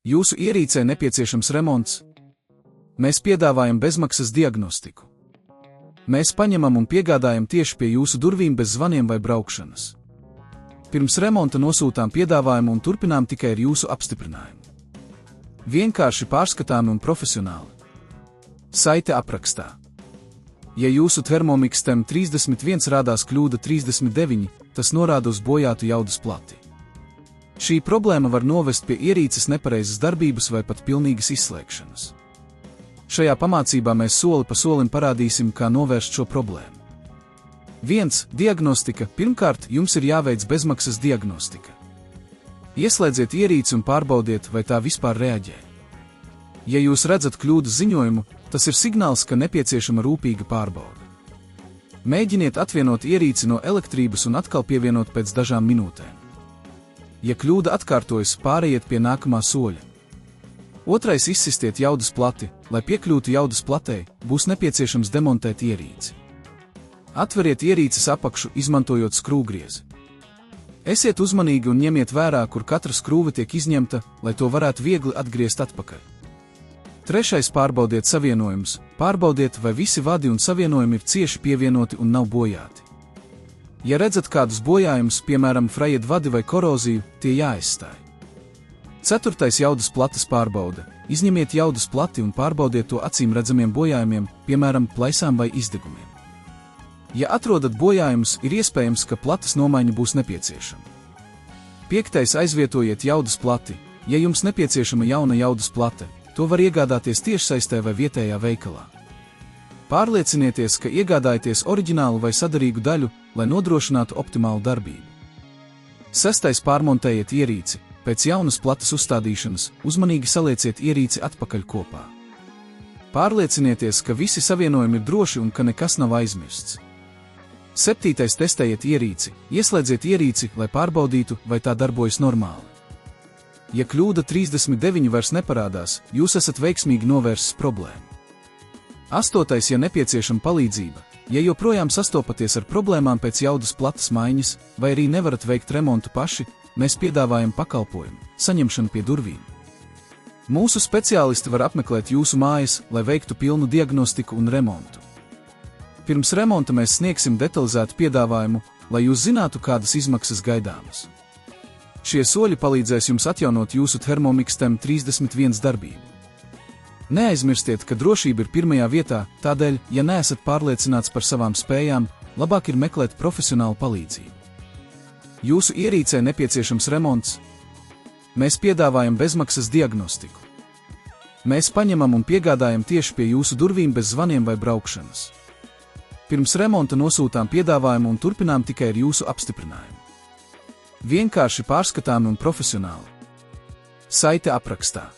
Jūsu ierīcē nepieciešams remonts? Mēs piedāvājam bezmaksas diagnostiku. Mēs paņemam un piegādājam tieši pie jūsu durvīm bez zvaniem vai braukšanas. Pirms remonta nosūtām piedāvājumu un turpinām tikai ar jūsu apstiprinājumu. Vienkārši pārskatāmi un profesionāli. Saite aprakstā. Ja jūsu Thermomix TEM31 rādās kļūda 39, tas norāda uz bojātu jaudas plati. Šī problēma var novest pie ierīces nepareizas darbības vai pat pilnīgas izslēgšanas. Šajā pamācībā mēs soli pa solim parādīsim, kā novērst šo problēmu. 1. Diagnostika. Pirmkārt, jums ir jāveic bezmaksas diagnostika. Ieslēdziet ierīci un pārbaudiet, vai tā vispār reaģē. Ja jūs redzat kļūdas ziņojumu, tas ir signāls, ka nepieciešama rūpīga pārbaude. Mēģiniet atvienot ierīci no elektrības un atkal pievienot pēc dažām minūtēm. Ja kļūda atkārtojas, pārejiet pie nākamā soļa. 2. Izsistiet jaudas plati. Lai piekļūtu jaudas platei, būs nepieciešams demontēt ierīci. Atveriet ierīces apakšu, izmantojot skrūvgriezi. Esiet uzmanīgi un ņemiet vērā, kur katra skrūve tiek izņemta, lai to varētu viegli atgriezt atpakaļ. 3. Pārbaudiet savienojumus. Pārbaudiet, vai visi vadi un savienojumi ir cieši pievienoti un nav bojāti. Ja redzat kādus bojājumus, piemēram, frajed vadi vai koroziju, tie jāaizstāj. 4. Jaudas plates pārbaude. Izņemiet jaudas plati un pārbaudiet to acīm redzamiem bojājumiem, piemēram, plaisām vai izdegumiem. Ja atrodat bojājumus, ir iespējams, ka plates nomaiņa būs nepieciešama. 5. Aizvietojiet jaudas plati. Ja jums nepieciešama jauna jaudas plate, to var iegādāties tiešsaistē vai vietējā veikalā. Pārliecinieties, ka iegādājaties oriģinālu vai sadarīgu daļu, lai nodrošinātu optimālu darbību. 6. Pārmontējiet ierīci. Pēc jaunas plates uzstādīšanas uzmanīgi salieciet ierīci atpakaļ kopā. Pārliecinieties, ka visi savienojumi ir droši un ka nekas nav aizmirsts. 7. Testējiet ierīci. Ieslēdziet ierīci, lai pārbaudītu, vai tā darbojas normāli. Ja kļūda 39 vairs neparādās, jūs esat veiksmīgi novērsis problēmu. 8. Ja nepieciešama palīdzība. Ja joprojām sastopaties ar problēmām pēc jaudas plates maiņas, vai arī nevarat veikt remontu paši, mēs piedāvājam pakalpojumu, saņemšanu pie durvīm. Mūsu speciālisti var apmeklēt jūsu mājas, lai veiktu pilnu diagnostiku un remontu. Pirms remonta mēs sniegsim detalizētu piedāvājumu, lai jūs zinātu, kādas izmaksas gaidāmas. Šie soļi palīdzēs jums atjaunot jūsu Thermomix TEM31 darbību. Neaizmirstiet, ka drošība ir pirmajā vietā, tādēļ, ja neesat pārliecināts par savām spējām, labāk ir meklēt profesionālu palīdzību. Jūsu ierīcē nepieciešams remonts? Mēs piedāvājam bezmaksas diagnostiku. Mēs paņemam un piegādājam tieši pie jūsu durvīm bez zvaniem vai braukšanas. Pirms remonta nosūtām piedāvājumu un turpinām tikai ar jūsu apstiprinājumu. Vienkārši pārskatāmi un profesionāli. Saite aprakstā.